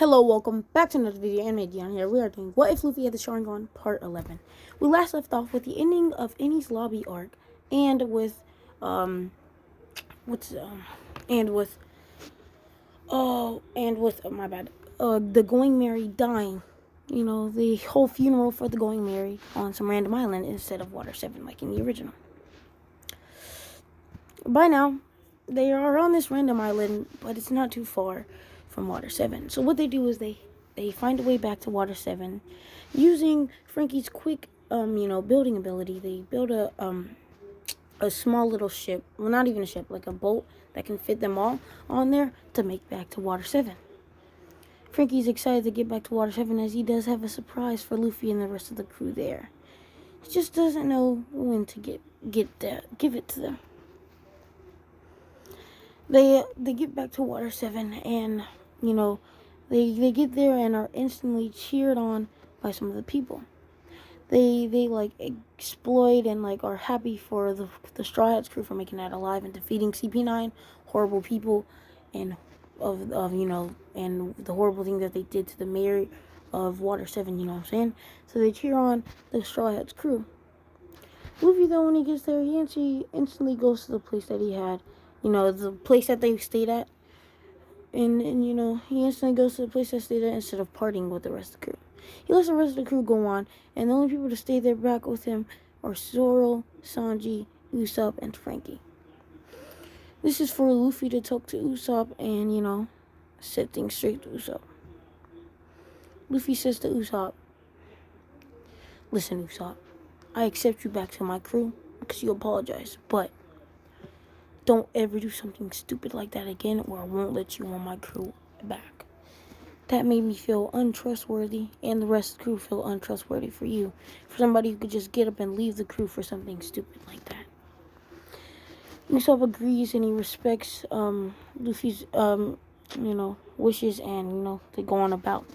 Hello, welcome back to another video. Anime Dion here. We are doing What If Luffy Had the Sharingan Part 11. We last left off with the ending of Eni's lobby arc, and with and with my bad, the Going Merry dying. You know, the whole funeral for the Going Merry on some random island instead of Water 7 like in the original. By now, they are on this random island, but it's not too far from Water 7. So what they do is they find a way back to Water 7 using Franky's quick building ability. They build a small little ship, well, not even a ship, like a boat that can fit them all on there to make back to Water 7. Franky's excited to get back to Water 7 as he does have a surprise for Luffy and the rest of the crew there. He just doesn't know when to give it to them. They get back to Water 7 and, they get there and are instantly cheered on by some of the people. They like exploit and are happy for the Straw Hats crew for making that alive and defeating CP9, horrible people, and and the horrible thing that they did to the mayor of Water 7, you know what I'm saying? So they cheer on the Straw Hats crew. Luffy, though, when he gets there, he instantly goes to the place that he had, the place that they stayed at. And he instantly goes to the place that stayed at instead of partying with the rest of the crew. He lets the rest of the crew go on, and the only people to stay there back with him are Zoro, Sanji, Usopp, and Franky. This is for Luffy to talk to Usopp and, set things straight to Usopp. Luffy says to Usopp, "Listen, Usopp, I accept you back to my crew because you apologize, but don't ever do something stupid like that again or I won't let you on my crew back. That made me feel untrustworthy and the rest of the crew feel untrustworthy for you. For somebody who could just get up and leave the crew for something stupid like that." Usopp agrees and he respects Luffy's wishes and they go on about.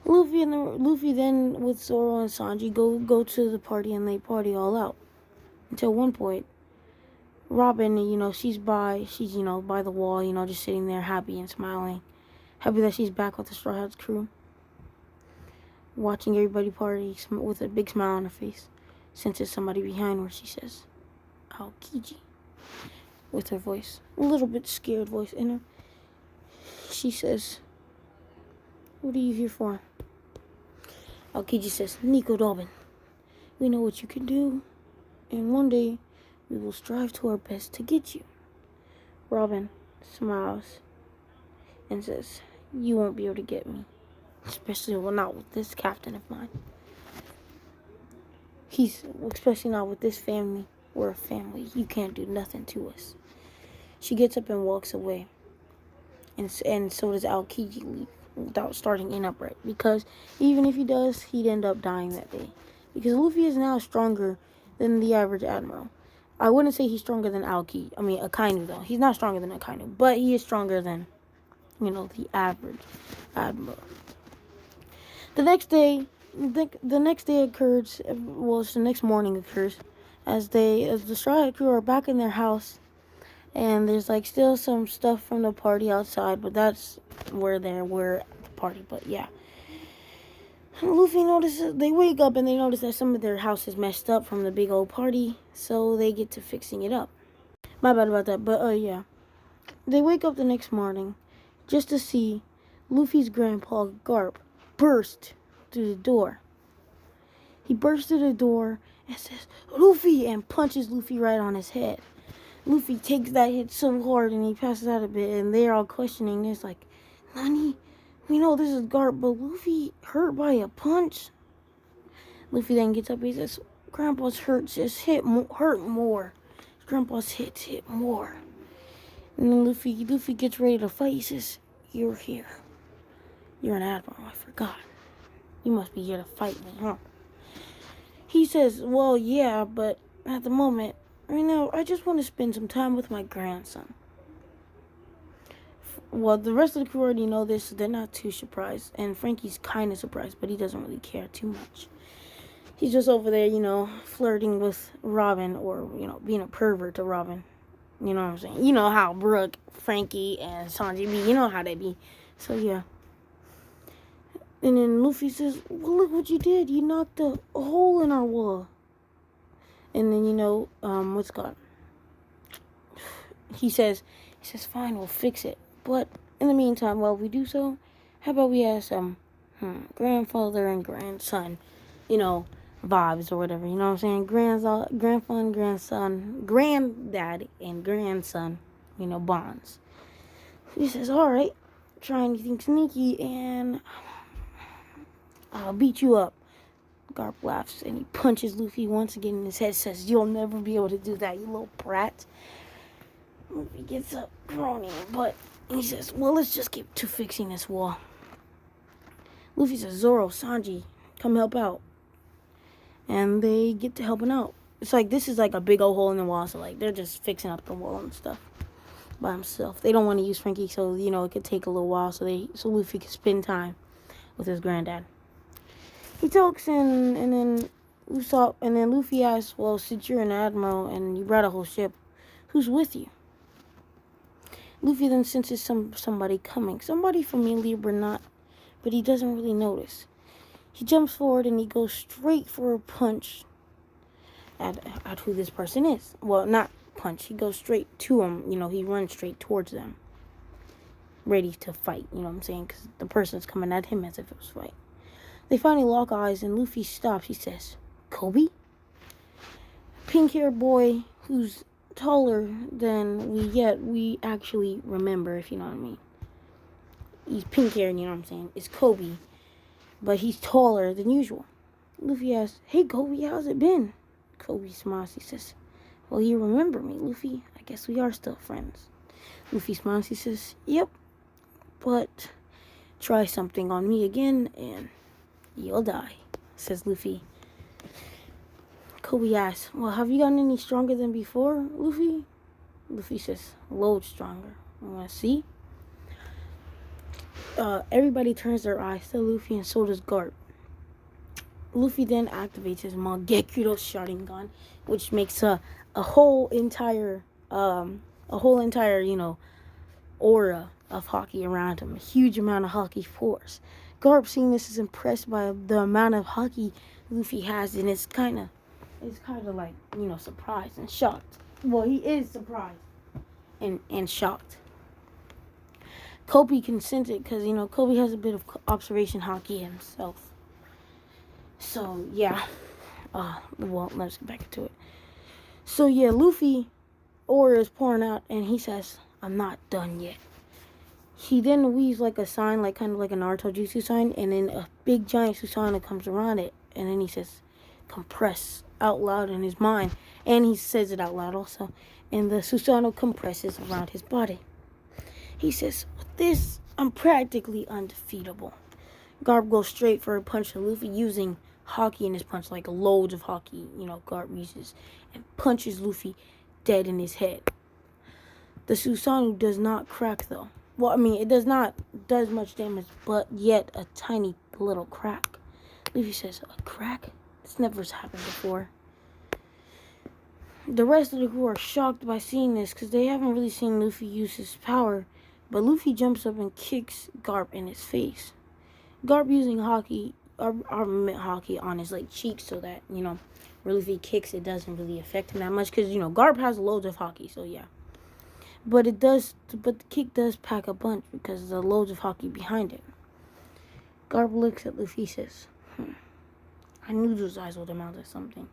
Luffy then with Zoro and Sanji go to the party and they party all out. Until one point, Robin, she's by the wall, just sitting there happy and smiling. Happy that she's back with the Straw Hats crew. Watching everybody party with a big smile on her face. Senses somebody behind her, she says, "Aokiji." With her voice, a little bit scared voice in her. She says, "What are you here for?" Aokiji says, "Nico Dolben, we know what you can do, and one day we will strive to our best to get you." Robin smiles and says, "You won't be able to get me. Especially not with this captain of mine. Especially not with this family. We're a family. You can't do nothing to us." She gets up and walks away. And so does Aokiji leave without starting in upright. Because even if he does, he'd end up dying that day. Because Luffy is now stronger than the average admiral. I wouldn't say he's stronger than Akainu, though. He's not stronger than Akainu, but he is stronger than, the average admiral. The next day occurs, it's the next morning occurs, as the Straw Hat crew are back in their house, and there's still some stuff from the party outside, but that's where we're at the party, but yeah. Luffy notices, they wake up and they notice that some of their house is messed up from the big old party, so they get to fixing it up. My bad about that, but yeah. They wake up the next morning just to see Luffy's grandpa Garp burst through the door. He bursts through the door and says, "Luffy," and punches Luffy right on his head. Luffy takes that hit so hard and he passes out a bit, and they're all questioning. It's like, "Nani? We know this is Garp, but Luffy hurt by a punch?" Luffy then gets up. He says, "Grandpa's hurts just hurt more. Grandpa's hits hit more." And then Luffy gets ready to fight. He says, "You're here. You're an admiral. I forgot. You must be here to fight me, huh?" He says, "Well, yeah, but at the moment, right now, I just want to spend some time with my grandson." Well, the rest of the crew already know this, so they're not too surprised. And Franky's kind of surprised, but he doesn't really care too much. He's just over there, flirting with Robin or, being a pervert to Robin. You know what I'm saying? You know how Brooke, Franky, and Sanji be. You know how they be So yeah. And then Luffy says, well, look what you did. You knocked a hole in our wall. And then, what's God? He says, fine, we'll fix it. But in the meantime, while we do so, how about we have some grandfather and grandson, vibes or whatever. You know what I'm saying? Grandfather and grandson, granddad and grandson, bonds. He says, all right, try anything sneaky and I'll beat you up. Garp laughs and he punches Luffy once again in his head. Says, you'll never be able to do that, you little brat. Luffy gets up groaning, but he says, well, let's just get to fixing this wall. Luffy says, Zoro, Sanji, come help out. And they get to helping out. It's like, this is like a big old hole in the wall, so like they're just fixing up the wall and stuff by himself. They don't want to use Frankie, so it could take a little while, so Luffy can spend time with his granddad. He talks and then Luffy asks, well, since you're an admiral and you brought a whole ship, who's with you? Luffy then senses somebody coming, somebody familiar but he doesn't really notice. He jumps forward and he goes straight for a punch at who this person is. Well, not punch. He goes straight to him. He runs straight towards them, ready to fight. You know what I'm saying? Because the person's coming at him as if it was fight. They finally lock eyes and Luffy stops. He says, Kobe? Pink-haired boy who's taller than we actually remember, if you know what I mean. He's pink-haired, you know what I'm saying? It's Kobe, but he's taller than usual. Luffy asks, hey, Kobe, how's it been? Kobe smiles. He says, well, you remember me, Luffy. I guess we are still friends. Luffy smiles. He says, yep, but try something on me again and you'll die, says Luffy. Kobe asks, well, have you gotten any stronger than before, Luffy? Luffy says, loads stronger. You want to see? Everybody turns their eyes to Luffy and so does Garp. Luffy then activates his Mangekyo Sharingan, which makes a whole entire aura of Haki around him. A huge amount of Haki force. Garp, seeing this, is impressed by the amount of Haki Luffy has, and it's kind of like, surprised and shocked. Well, he is surprised and shocked. Kobe consented because, Kobe has a bit of observation Haki himself. So, yeah. Well, let's get back to it. So, yeah, Luffy aura is pouring out, and he says, I'm not done yet. He then weaves like a sign, like kind of like a Naruto Jutsu sign, and then a big giant Susanoo comes around it, and then he says, compress, out loud in his mind, and he says it out loud also, and the Susanoo compresses around his body. He says, with this, I'm practically undefeatable. Garp goes straight for a punch to Luffy using Haki in his punch, like loads of Haki, Garp uses, and punches Luffy dead in his head. The Susanoo does not crack though. Well, I mean, it does much damage, but yet a tiny little crack. Luffy says, a crack? This never has happened before. The rest of the crew are shocked by seeing this because they haven't really seen Luffy use his power, but Luffy jumps up and kicks Garp in his face. Garp using Haki, armament Haki on his cheeks so that, where Luffy kicks, it doesn't really affect him that much because, Garp has loads of Haki, so yeah. But the kick does pack a bunch because there's loads of Haki behind it. Garp looks at Luffy and says, I knew those eyes would amount to something.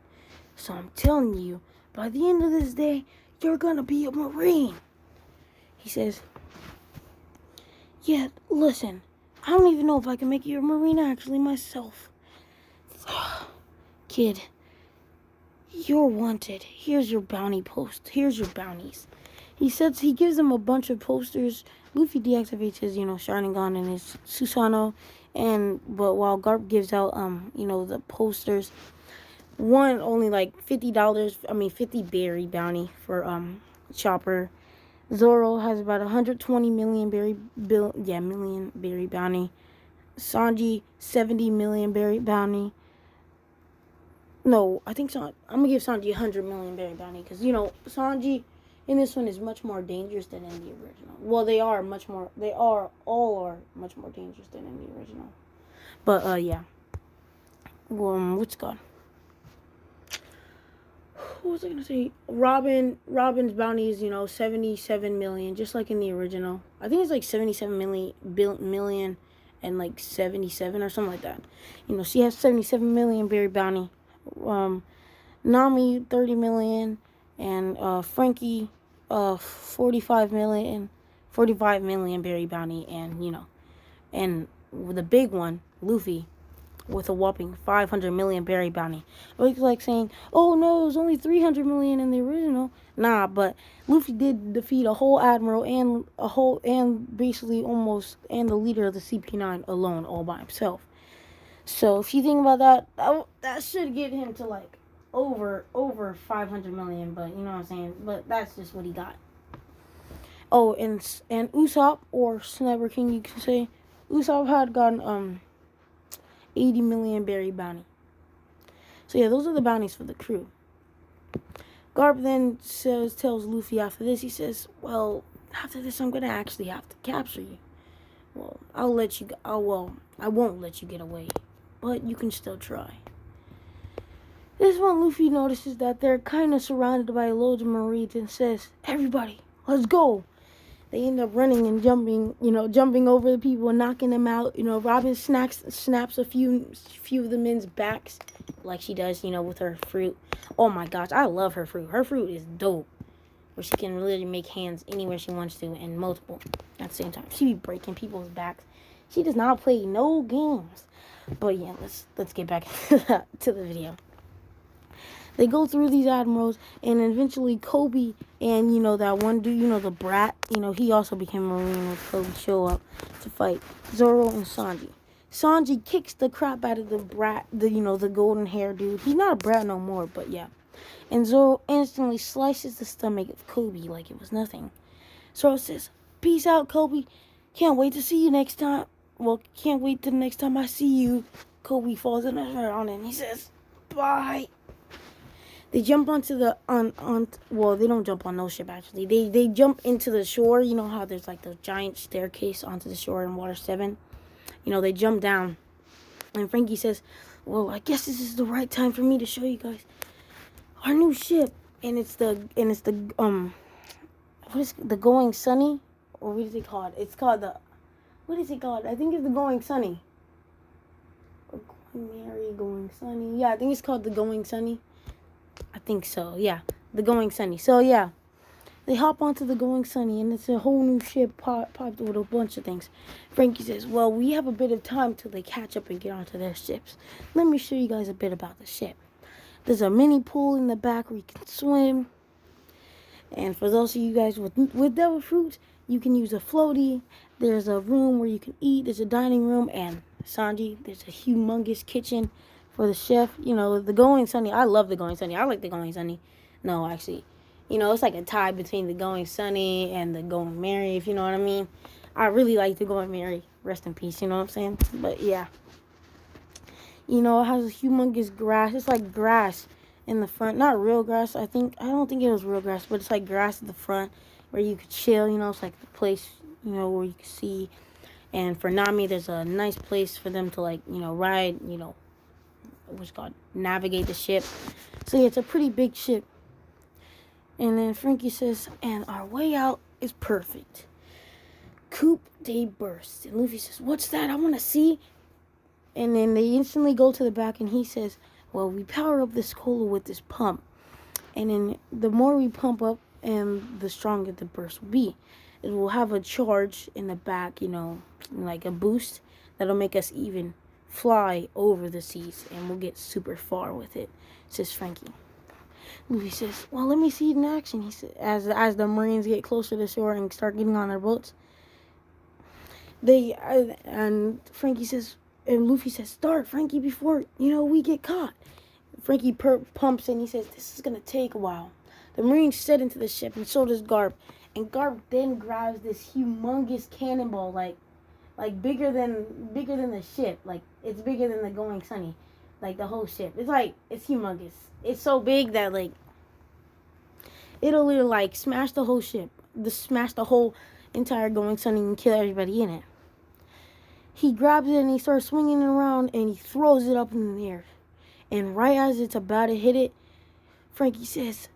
So I'm telling you, by the end of this day, you're gonna be a Marine. He says, yeah, listen, I don't even know if I can make you a Marine actually myself. Kid, you're wanted. Here's your bounty post. Here's your bounties. He gives him a bunch of posters. Luffy deactivates his, Sharingan and his Susanoo. But while Garp gives out, the posters, one only $50, 50 berry bounty for, Chopper. Zoro has about 120 million berry bounty. Sanji, 70 million berry bounty. No, I think I'm gonna give Sanji 100 million berry bounty because, Sanji in this one is much more dangerous than in the original. Well, they are all are much more dangerous than in the original. But yeah. What's God? What was I gonna say? Robin's bounty is 77 million, just like in the original. I think it's like 77 million and like 77 or something like that. She has 77 million berry bounty. Nami 30 million, and Frankie 45 million berry bounty, and the big one, Luffy, with a whopping 500 million berry bounty. It's like saying, oh no, it was only 300 million in the original. Nah, but Luffy did defeat a whole admiral and basically almost the leader of the CP9 alone, all by himself. So if you think about that should get him to like over 500 million, but you know what I'm saying? But that's just what he got. Oh, and Usopp, or Sniper King, you can say, Usopp had gotten 80 million berry bounty. So yeah, those are the bounties for the crew. Garp then tells Luffy after this, he says, well, after this I'm gonna actually have to capture you. Well, I won't let you get away, but you can still try. This one, Luffy notices that they're kind of surrounded by loads of Marines and says, everybody, let's go. They end up running and jumping over the people and knocking them out. Robin snaps a few of the men's backs, like she does, with her fruit. Oh my gosh, I love her fruit. Her fruit is dope, where she can literally make hands anywhere she wants to, and multiple at the same time. She be breaking people's backs. She does not play no games. But yeah, let's get back to the video. They go through these admirals, and eventually Kobe and, that one dude, the brat, he also became a Marine when Kobe show up to fight Zoro and Sanji. Sanji kicks the crap out of the brat, the golden hair dude. He's not a brat no more, but yeah. And Zoro instantly slices the stomach of Kobe like it was nothing. Zoro says, peace out, Kobe. Can't wait to see you next time. Well, can't wait till the next time I see you. Kobe falls in the ground and he says, bye. They jump onto the well, they don't jump on no ship actually. They jump into the shore. You know how there's like the giant staircase onto the shore in Water 7. They jump down, and Frankie says, "Well, I guess this is the right time for me to show you guys our new ship." And it's the what is the Going Sunny, or what is it called? It's called the, what is it called? I think it's the Going Sunny. Or Going Sunny. Yeah, I think it's called the Going Sunny. I think so, yeah. The Going Sunny. So, yeah. They hop onto the Going Sunny, and it's a whole new ship popped with a bunch of things. Frankie says, well, we have a bit of time till they catch up and get onto their ships. Let me show you guys a bit about the ship. There's a mini pool in the back where you can swim. And for those of you guys with devil fruit, you can use a floaty. There's a room where you can eat. There's a dining room. And Sanji, there's a humongous kitchen for the chef. The Going Sunny. I love the Going Sunny. I like the Going Sunny. No, actually, it's like a tie between the Going Sunny and the Going Merry, if you know what I mean. I really like the Going Merry. Rest in peace, you know what I'm saying? But yeah. It has a humongous grass. It's like grass in the front. Not real grass, I don't think it was real grass, but it's like grass at the front where you could chill. It's like the place, where you can see. And for Nami, there's a nice place for them to, like, ride, what's called, navigate the ship. So yeah, it's a pretty big ship. And then Frankie says, and our way out is perfect. Coup de burst. And Luffy says, what's that? I want to see. And then they instantly go to the back, and he says, well, we power up this cola with this pump. And then the more we pump up, and the stronger the burst will be. It will have a charge in the back, like a boost that'll make us even fly over the seas, and we'll get super far with it, says Frankie. Luffy says, well, let me see it in action. He said, as the Marines get closer to shore and start getting on their boats, and Frankie says, and Luffy says, start, Frankie, before, we get caught. Frankie pumps and he says, this is going to take a while. The Marines set into the ship, and so does Garp. And Garp then grabs this humongous cannonball, like bigger than the ship. Like, it's bigger than the Going Sunny. Like, the whole ship. It's humongous. It's so big that, like, it'll literally like smash the whole ship, smash the whole entire Going Sunny and kill everybody in it. He grabs it and he starts swinging it around and he throws it up in the air. And right as it's about to hit it, Frankie says,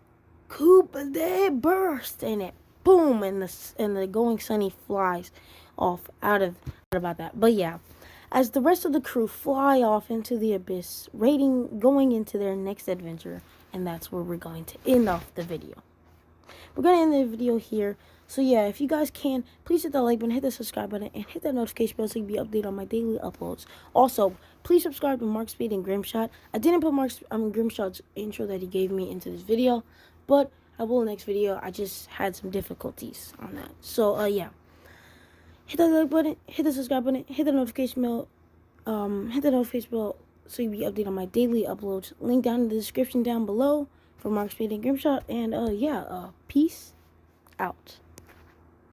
"Koopa Day burst," and it boom, and the Going Sunny flies off out about that. But yeah, as the rest of the crew fly off into the abyss, going into their next adventure, and that's where we're going to end off the video. We're going to end the video here. So yeah, if you guys can, please hit that like button, hit the subscribe button, and hit that notification bell so you can be updated on my daily uploads. Also, please subscribe to Marx, Spade, and Grimshot. I didn't put Grimshot's intro that he gave me into this video, but I will in the next video. I just had some difficulties on that. So yeah, hit that like button, hit the subscribe button, hit the notification bell, so you can be updated on my daily uploads. Link down in the description down below for Marx, Spade, and Grimshot. And yeah, peace out.